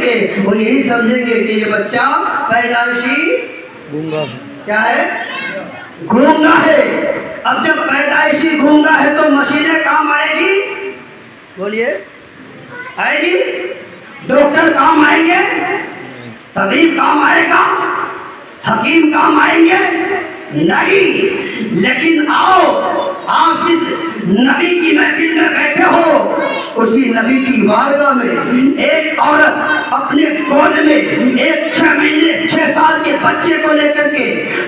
گے وہ یہی سمجھیں گے کہ یہ بچہ پیدائشی گونگا کیا ہے؟ گونگا ہے۔ اب جب پیدائشی گونگا ہے تو مشینیں کام آئے گی؟ بولیے آئے گی؟ ڈاکٹر کام آئیں گے؟ طبیب کام آئے گا؟ حکیم کام آئیں گے؟ نہیں۔ لیکن آؤ، آپ جس نبی کی محفل میں بیٹھے ہو اسی نبی کی بارگاہ میں ایک عورت اپنے گود میں ایک 6 مہینے 6 سال کے بچے کو لے کر کے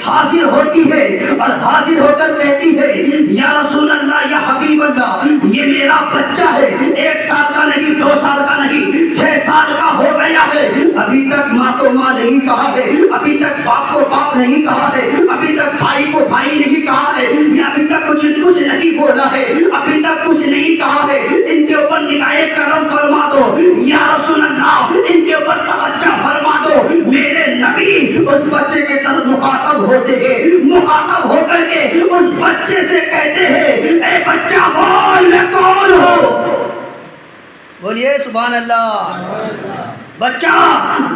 حاضر ہوتی ہے اور حاضر ہو کر کہتی ہے یا رسول اللہ، یا حبیب اللہ، یہ میرا بچہ ہے، 1 سال کا نہیں، 2 سال کا نہیں، 6 سال کا ہو گیا ہے، ابھی تک ماں کو ماں نہیں کہا ہے، ابھی تک باپ کو باپ نہیں کہا ہے، ابھی تک بھائی کو بھائی نہیں کہا ہے، یا ابھی تک کچھ نہیں بولا ہے، ابھی تک کچھ نہیں کہا ہے، ان کے اوپر نگاہ کرم فرما دو یا رسول اللہ، ان کے اوپر توجہ فرما دو۔ میرے نبی اس بچے کے طرف مخاطب ہوتے ہیں، مخاطب ہو کر کے اس بچے سے کہتے ہیں اے بچہ بول میں کون ہو؟ بولیے سبحان اللہ۔ بچہ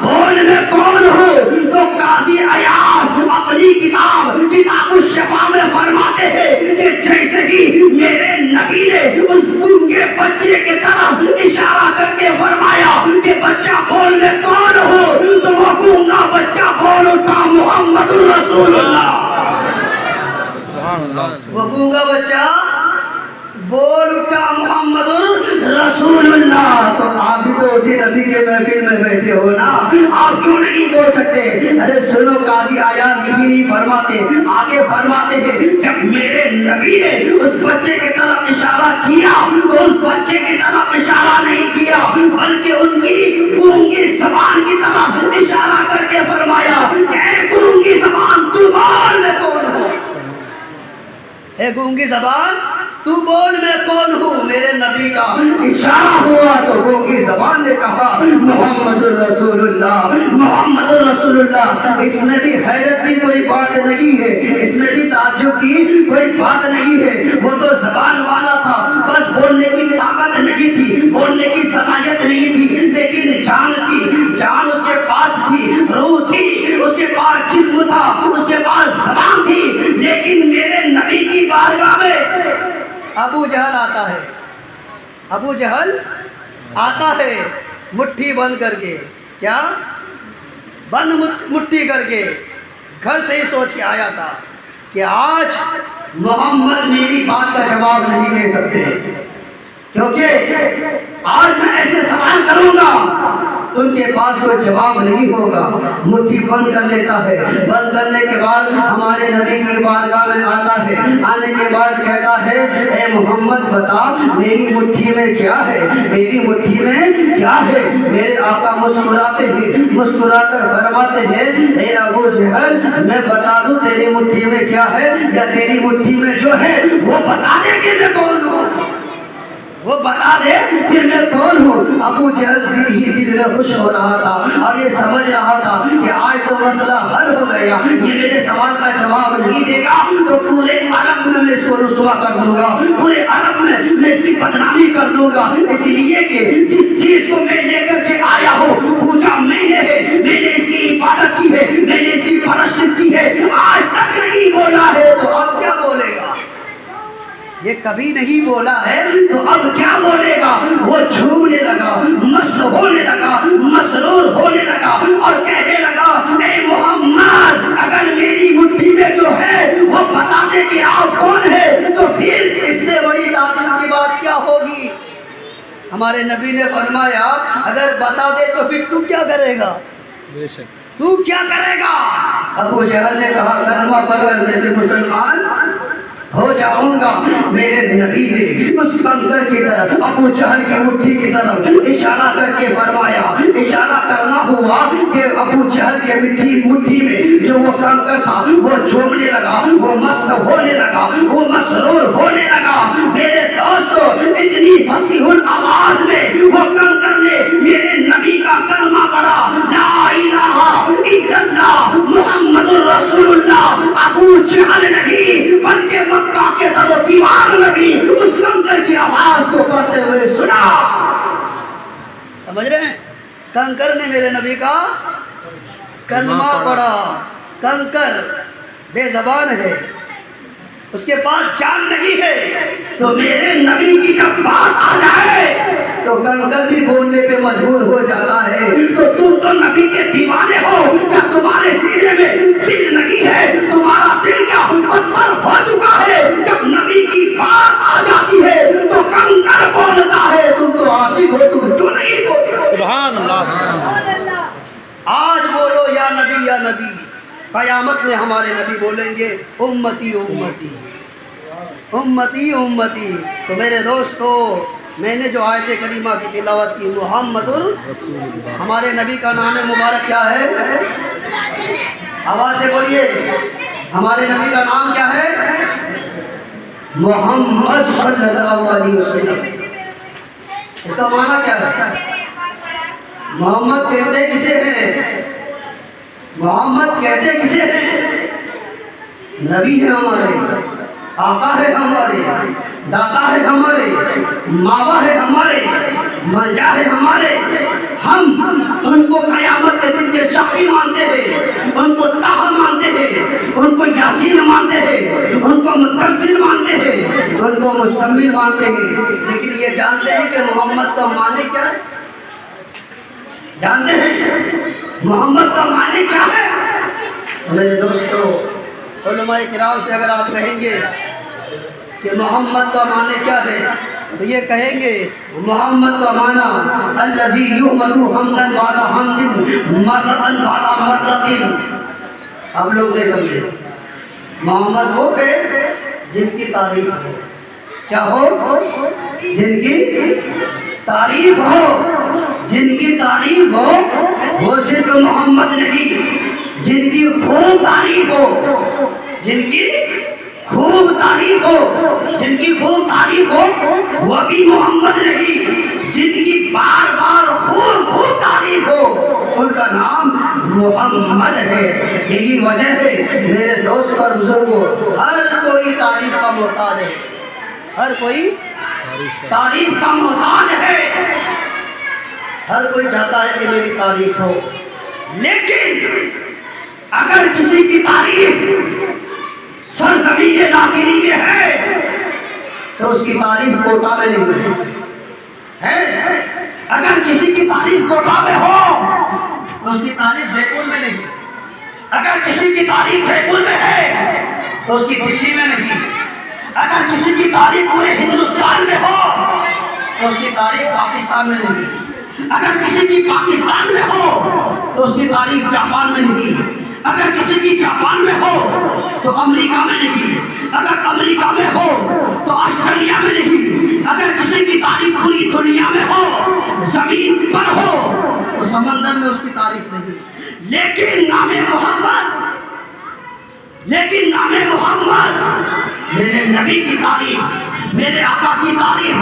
بول میں کون ہو؟ تو قاضی ایاز اپنی کتاب الشفا میں فرماتے ہیں کہ جیسے ہی میرے نبی نے اس گونگے بچے کی طرف اشارہ کر کے فرمایا کہ بچہ بول میں کون ہو، تو وہ گونگا بچہ بول اٹھا محمد الرسول اللہ۔ وہ گونگا بچہ بول اٹھا محمد رسول اللہ۔ تو آپ بھی تو اسی نبی کے محفل میں بیٹھے ہو نا، آپ کیوں نہیں بول سکتے؟ ارے سنو، قاضی ایاز یہ نہیں فرماتے، آگے فرماتے ہیں جب میرے نبی نے اس بچے کی طرف اشارہ کیا تو اس بچے کی طرف اشارہ نہیں کیا بلکہ ان کی گونگی زبان کی طرف اشارہ کر کے فرمایا کہ اے گونگی زبان تو بول میں کون ہو؟ اے گونگی زبان تو بول میں کون ہوں؟ میرے نبی کا اشارہ ہوا تو گونگی زبان نے کہا محمد الرسول اللہ، محمد الرسول اللہ۔ اس میں بھی حیرت کی کوئی بات نہیں ہے، اس میں بھی تعجب کی کوئی بات نہیں ہے، وہ تو زبان والا تھا، بس بولنے کی طاقت نہیں تھی، بولنے کی صلاحیت نہیں تھی، لیکن جان تھی، جان اس کے پاس تھی، روح تھی اس کے پاس، جسم تھا اس کے پاس، زبان تھی۔ لیکن میرے نبی کی بارگاہ میں ابو جہل آتا ہے، ابو جہل آتا ہے مٹھی بند کر کے، کیا بند مٹھی کر کے، گھر سے ہی سوچ کے آیا تھا کہ آج محمد میری بات کا جواب نہیں دے سکتے، کیونکہ آج میں ایسے سوال کروں گا ان کے پاس کوئی جواب نہیں ہوگا۔ مٹھی بند کر لیتا ہے، بند کرنے کے بعد ہمارے نبی کی بارگاہ میں آتا ہے، آنے کے بعد کہتا ہے اے محمد بتا میری مٹھی میں کیا ہے، میری مٹھی میں کیا ہے؟ میرے آقا مسکراتے ہیں، مسکرا کر فرماتے ہیں اے ابو جہل میں بتا دوں تیری مٹھی میں کیا ہے، یا تیری مٹھی میں جو ہے وہ بتا دے کہ میں کون ہوں، وہ بتا دے کہ میں کون ہوں۔ ابو جہل دل میں خوش ہو رہا تھا اور یہ سمجھ رہا تھا کہ آج تو مسئلہ حل ہو گیا، یہ میرے سوال کا جواب نہیں دے گا تو پورے عرب میں اس کو رسوا کر دوں گا، پورے عرب میں اس کی بدنامی کر دوں گا، اس لیے کہ جس چیز کو میں لے کر کے آیا ہوں پوجا میں نے ہے، میں نے اس کی عبادت کی ہے، میں نے اس کی پرستش کی ہے، آج تک نہیں بولا ہے تو اب کیا بولے گا؟ یہ کبھی نہیں بولا ہے تو اب کیا بولے گا؟ وہ جھومنے لگا، مست ہونے لگا، مسرور ہونے لگا اور کہنے لگا اے محمد اگر میری مٹھی میں جو ہے وہ بتا دے کہ آپ کون ہے تو پھر اس سے بڑی تعجب کی بات کیا ہوگی؟ ہمارے نبی نے فرمایا اگر بتا دے تو پھر تو کیا کرے گا؟ بے شک تو کیا کرے گا؟ ابو جہل نے کہا کلمہ پڑھ کر میں بھی مسلمان ہو جاؤں گا۔ میرے نبی نے اس کنکر کی طرف، ابو جہل کی مٹھی کی طرف اشارہ کر کے فرمایا، اشارہ کرنا ہوا کہ ابو جہل کے مٹھی میں جو وہ کنکر تھا وہ جھومنے لگا، وہ مست ہونے لگا، وہ مسرور ہونے لگا۔ میرے دوستو اتنی فصیح آواز میں وہ کنکر نے میرے نبی کا کلمہ پڑھا لا الہ الا اللہ محمد الرسول اللہ۔ ابو جہل نہیں بلکہ مکہ کے در و دیوار میں بھی اس کنکر کی آواز کو پڑھتے ہوئے سنا۔ سمجھ رہے ہیں؟ کنکر نے میرے نبی کا کلمہ پڑھا. کنکر بے زبان ہے, اس کے پاس جان نہیں ہے, تو میرے نبی کی جب بات آ جائے تو کنکر بھی بولنے پہ مجبور ہو جاتا ہے. تو تم تو نبی کے دیوانے ہو, کیا تمہارے سینے میں دل نہیں ہے؟ تمہارا دل کیا پتھر ہو چکا ہے؟ جب نبی کی بات آ جاتی ہے تو کنکر بولتا ہے. تم تو عاشق ہو, تم تو نہیں بولتے. سبحان اللہ. آج بولو یا نبی یا نبی. قیامت میں ہمارے نبی بولیں گے امتی امتی امتی امتی. تو میرے دوستو, میں نے جو آیت کریمہ کی تلاوت کی, محمد رسول اللہ. ہمارے نبی کا نام مبارک کیا ہے؟ آواز سے بولیے, ہمارے نبی کا نام کیا ہے؟ محمد صلی اللہ علیہ وسلم. اس کا معنی کیا ہے؟ محمد کہتے کسے ہیں؟ محمد کہتے کسے ہیں؟ نبی ہے ہمارے, آقا ہے ہمارے, داتا ہے ہمارے, ماوا ہے ہمارے, ملجا ہے ہمارے. ہم ان کو قیامت کے دن کے شافی مانتے ہیں, ان کو طه مانتے ہیں, ان کو یاسین مانتے ہیں, ان کو مدثر مانتے ہیں, ان کو مزمل مانتے ہیں. لیکن یہ جانتے ہیں کہ محمد کا معنی کیا ہے؟ جانتے ہیں محمد کا معنی کیا ہے؟ میرے دوستو, علماء کرام سے اگر آپ کہیں گے کہ محمد کا معنی کیا ہے, تو یہ کہیں گے محمد کا معنی الذی یحمد حمدا بعد حمد مرۃ بعد مرۃ. آپ لوگ نہیں سمجھے. محمد وہ ہے جن کی تعریف ہو. کیا ہو؟ جن کی تعریف ہو. جن کی تعریف ہو وہ صرف محمد نہیں, جن کی خوب تعریف ہو, جن کی خوب تعریف ہو, جن کی خوب تعریف ہو وہ بھی محمد نہیں, جن کی بار بار خوب تعریف ہو ان کا نام محمد ہے. یہی وجہ ہے میرے دوست اور بزرگوں, ہر کوئی تعریف کا محتاج ہے, ہر کوئی تعریف کا محتاج ہے. ہر کوئی چاہتا ہے کہ میری تعریف ہو, لیکن اگر کسی کی تعریف سرزمین داخلی میں ہے تو اس کی تعریف کوٹا میں نہیں ہے. اگر کسی کی تعریف کوٹا میں ہو تو اس کی تعریف جے پور میں نہیں. اگر کسی کی تعریف جے پور میں ہے تو اس کی دلی میں نہیں. اگر کسی کی تعریف پورے ہندوستان میں ہو تو اس کی تعریف پاکستان میں نہیں. اگر کسی کی پاکستان میں ہو تو اس کی تعریف جاپان میں نہیں. اگر کسی کی جاپان میں ہو تو امریکہ میں نہیں. اگر امریکہ میں ہو تو آسٹریلیا میں نہیں. اگر کسی کی تعریف پوری دنیا میں ہو, زمین پر ہو, تو سمندر میں اس کی تعریف نہیں. لیکن نام محمد, میرے نبی کی تعریف, میرے آقا کی تعریف